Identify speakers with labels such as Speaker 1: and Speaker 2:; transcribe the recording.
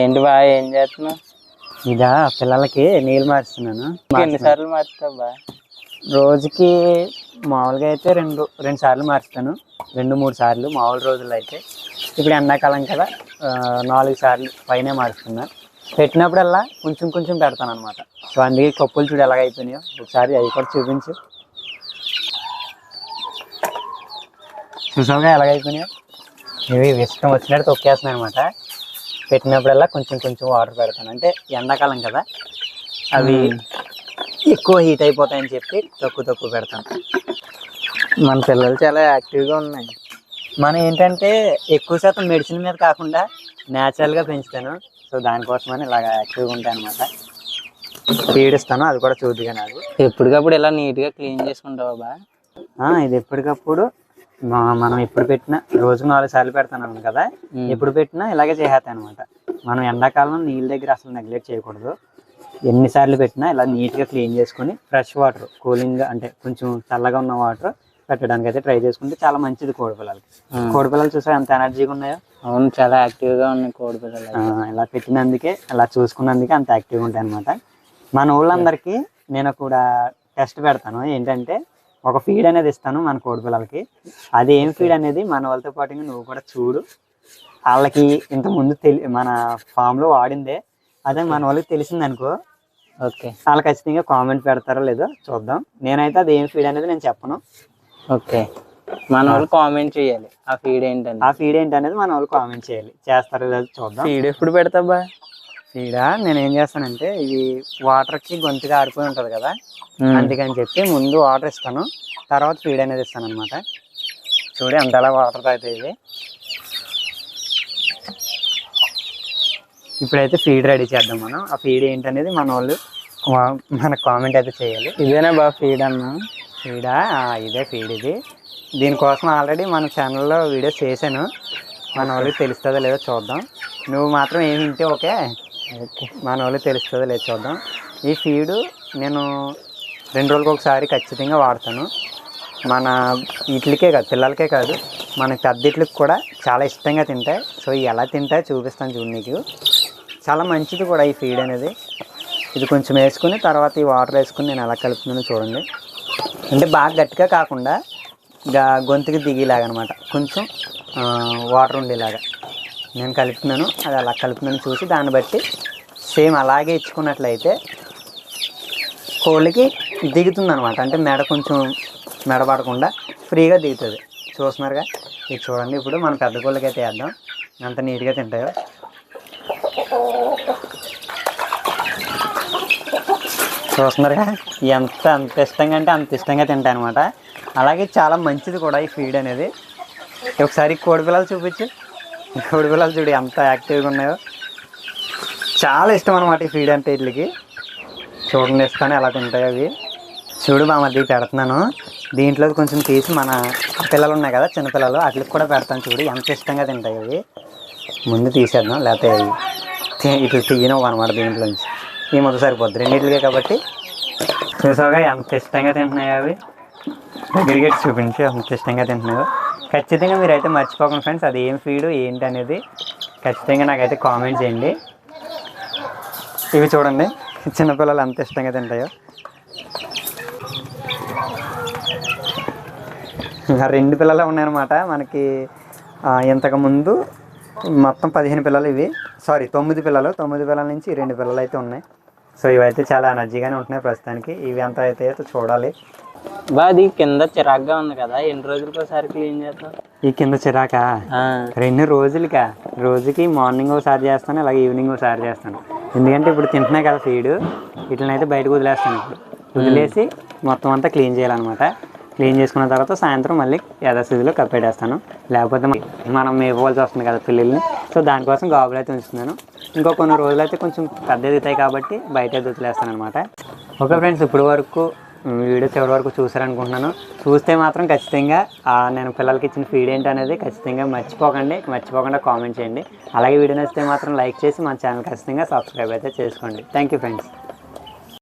Speaker 1: ఏంటి బా ఏం చేస్తున్నావు?
Speaker 2: ఇదా పిల్లలకి నీళ్ళు మారుస్తున్నాను.
Speaker 1: ఎన్నిసార్లు మారుతావు బా?
Speaker 2: రోజుకి మామూలుగా అయితే రెండు సార్లు మారుస్తాను, 2-3 సార్లు మామూలు రోజుల్లో అయితే. ఇప్పుడు ఎండాకాలం కదా, 4 సార్లు పైనే మారుస్తున్నా. పెట్టినప్పుడల్లా కొంచెం కొంచెం పెడతాను అనమాట. సో అందుకే కప్పులు చూడు ఎలాగైపోయినాయో, ఒకసారి అవి కూడా చూపించు. చూసావుగా ఎలాగైపోయినాయో. ఇవి ఇష్టం వచ్చినట్టు తొక్కేస్తున్నాయి అనమాట. పెట్టినప్పుడల్లా కొంచెం కొంచెం వాటర్ పెడతాను, అంటే ఎండాకాలం కదా అవి ఎక్కువ హీట్ అయిపోతాయని చెప్పి తక్కువ పెడతాను.
Speaker 1: మన పిల్లలు చాలా యాక్టివ్గా ఉన్నాయి.
Speaker 2: మనం ఏంటంటే ఎక్కువ శాతం మెడిసిన్ మీద కాకుండా న్యాచురల్గా పెంచుతాను. సో దానికోసమని ఇలాగ యాక్టివ్గా ఉంటాయి అనమాట. ఫీడ్ ఇస్తాను, అది కూడా చూద్దిగా నాకు.
Speaker 1: ఎప్పటికప్పుడు ఇలా నీట్గా క్లీన్ చేసుకుంటావా బా?
Speaker 2: ఇది ఎప్పటికప్పుడు మనం ఎప్పుడు పెట్టినా రోజుకు 4 సార్లు పెడతాను కదా, ఎప్పుడు పెట్టినా ఇలాగే చేసేస్తాను అనమాట. మనం ఎండాకాలం నీళ్ళ దగ్గర అసలు నెగ్లెక్ట్ చేయకూడదు. ఎన్నిసార్లు పెట్టినా ఇలా నీట్గా క్లీన్ చేసుకొని ఫ్రెష్ వాటర్, కూలింగ్ అంటే కొంచెం చల్లగా ఉన్న వాటర్ పెట్టడానికి అయితే ట్రై చేసుకుంటే చాలా మంచిది కోడిపిల్లలకి. కోడిపిల్లలు చూసా ఎంత ఎనర్జీగా ఉన్నాయో.
Speaker 1: అవును, చాలా యాక్టివ్గా ఉన్నాయి కోడిపిల్లలు.
Speaker 2: ఇలా పెట్టినందుకే, అలా చూసుకున్నందుకే అంత యాక్టివ్గా ఉంటాయి అనమాట. మన ఊళ్ళందరికీ నేను కూడా టెస్ట్ పెడతాను. ఏంటంటే ఒక ఫీడ్ అనేది ఇస్తాను మన కోడిపిల్లలకి. అది ఏం ఫీడ్ అనేది మన వాళ్ళతో పాటు నువ్వు కూడా చూడు. వాళ్ళకి ఇంతకుముందు మన ఫామ్లో వాడిందే అదే మన వాళ్ళకి తెలిసిందనుకో,
Speaker 1: ఓకే,
Speaker 2: వాళ్ళు ఖచ్చితంగా కామెంట్ పెడతారో లేదో చూద్దాం. నేనైతే అది ఏం ఫీడ్ అనేది నేను చెప్పను.
Speaker 1: ఓకే, మన వాళ్ళు కామెంట్ చేయాలి ఆ ఫీడ్
Speaker 2: ఏంటనేది మన వాళ్ళు కామెంట్ చేయాలి. చేస్తారో లేదో చూద్దాం.
Speaker 1: ఫీడ్ ఎప్పుడు పెడతావా?
Speaker 2: ఫీడా నేను ఏం చేస్తానంటే, ఇది వాటర్కి గొంతుగా ఆడిపోయి ఉంటుంది కదా, అందుకని చెప్పి ముందు వాటర్ ఇస్తాను, తర్వాత ఫీడ్ అనేది ఇస్తాను అనమాట. చూడు అంతలా వాటర్ తాగుతాయి. ఇప్పుడైతే ఫీడ్ రెడీ చేద్దాం మనం. ఆ ఫీడ్ ఏంటనేది మన వాళ్ళు మనకు కామెంట్ అయితే చేయాలి.
Speaker 1: ఇదేనా బా ఫీడ్ అన్నా?
Speaker 2: ఫీడా, ఇదే ఫీడ్. ఇది దీనికోసం ఆల్రెడీ మన ఛానల్లో వీడియోస్ చేశాను. మన వాళ్ళకి తెలుస్తుందో లేదో చూద్దాం. నువ్వు మాత్రం ఏమి వింటే ఓకే, మన వాళ్ళకి తెలుస్తుందో లేదో చూద్దాం. ఈ ఫీడు నేను 2 రోజులకు ఒకసారి ఖచ్చితంగా వాడతాను. మన వీటికే కాదు, పిల్లలకే కాదు, మన పెద్దిట్లకి కూడా చాలా ఇష్టంగా తింటాయి. సో ఎలా తింటాయో చూపిస్తాను చూడు నీకు. చాలా మంచిది కూడా ఈ ఫీడ్ అనేది. ఇది కొంచెం వేసుకుని తర్వాత ఈ వాటర్ వేసుకుని నేను ఎలా కలుపుతున్నానో చూడండి. అంటే బాగా గట్టిగా కాకుండా గొంతుకి దిగేలాగా అనమాట, కొంచెం వాటర్ ఉండేలాగా నేను కలుపుతున్నాను. అది అలా కలుపుతున్నాను చూసి దాన్ని బట్టి సేమ్ అలాగే ఇచ్చుకున్నట్లయితే కోళ్ళకి దిగుతుంది అనమాట. అంటే మెడ కొంచెం మెడపడకుండా ఫ్రీగా దిగుతుంది. చూస్తున్నారుగా, ఇది చూడండి. ఇప్పుడు మన పెద్ద కోళ్ళకి అయితే వేద్దాం, ఎంత నీట్గా తింటాయో. చూస్తున్నారుగా, అంత ఇష్టంగా అంటే అంత ఇష్టంగా తింటాయి అనమాట. అలాగే చాలా మంచిది కూడా ఈ ఫీడ్ అనేది. ఒకసారి కోడిపిల్లలు చూపించు. కోడిపిల్లలు చూడు ఎంత యాక్టివ్గా ఉన్నాయో. చాలా ఇష్టం అనమాట ఈ ఫీడ్ అంటే వీళ్ళకి. చూడండి ఇస్తాను ఎలా తింటాయో అవి. చూడు మా మధ్య పెడుతున్నాను. దీంట్లో కొంచెం తీసి మన పిల్లలు ఉన్నాయి కదా, చిన్నపిల్లలు, వాటికి కూడా పెడతాను. చూడు ఎంత ఇష్టంగా తింటాయి అవి. ముందు తీసేద్దాం, లేకపోతే ఇట్లా తీయనవు అనమాట దీంట్లోంచి. ఈ మొదటి సరిపోద్ది రెండింటికే కాబట్టి. చూసావుగా ఎంత ఇష్టంగా తింటున్నాయో అవి. దగ్గరికి చూపించి ఎంత ఇష్టంగా తింటున్నాయో. ఖచ్చితంగా మీరైతే మర్చిపోకండి ఫ్రెండ్స్, అది ఏం ఫీడు ఏంటి అనేది ఖచ్చితంగా నాకైతే కామెంట్ చేయండి. ఇవి చూడండి చిన్నపిల్లలు ఎంత ఇష్టంగా తింటాయో. 2 పిల్లలు ఉన్నాయన్నమాట మనకి. ఇంతకుముందు మొత్తం 15 పిల్లలు, ఇవి 9 పిల్లలు. 9 పిల్లల నుంచి 2 పిల్లలు అయితే ఉన్నాయి. సో ఇవైతే చాలా ఎనర్జీగానే ఉంటున్నాయి ప్రస్తుతానికి. ఇవి ఎంత అయితే చూడాలి.
Speaker 1: అది కింద చిరాగ్గా ఉంది కదా, ఎన్ని రోజులకి ఒకసారి క్లీన్ చేస్తాం?
Speaker 2: ఈ కింద చిరాకా 2 రోజులకా? రోజుకి మార్నింగ్ ఒకసారి చేస్తాను, అలాగే ఈవినింగ్ ఒకసారి చేస్తాను. ఎందుకంటే ఇప్పుడు తింటున్నాయి కదా ఫీడ్, వీటినైతే బయటకు వదిలేస్తాను. ఇప్పుడు వదిలేసి మొత్తం అంతా క్లీన్ చేయాలన్నమాట. క్లీన్ చేసుకున్న తర్వాత సాయంత్రం మళ్ళీ యథాస్థితిలో కప్పేటేస్తాను. లేకపోతే మనం మేపుకోవాల్సి వస్తుంది కదా పిల్లల్ని. సో దానికోసం గాబులు అయితే ఉంచుతున్నాను. ఇంకో కొన్ని రోజులు అయితే కొంచెం పెద్ద ఎదుగుతాయి కాబట్టి బయట వదిలేస్తాను అనమాట. ఓకే ఫ్రెండ్స్, ఇప్పుడు వరకు వీడియో చివరి వరకు చూసారనుకుంటున్నాను. చూస్తే మాత్రం ఖచ్చితంగా నేను పిల్లలకి ఇచ్చిన ఫీడ్ ఏంటి అనేది ఖచ్చితంగా మర్చిపోకుండా కామెంట్ చేయండి. అలాగే వీడియో నచ్చితే మాత్రం లైక్ చేసి మన ఛానల్ ఖచ్చితంగా సబ్స్క్రైబ్ అయితే చేసుకోండి. Thank you friends.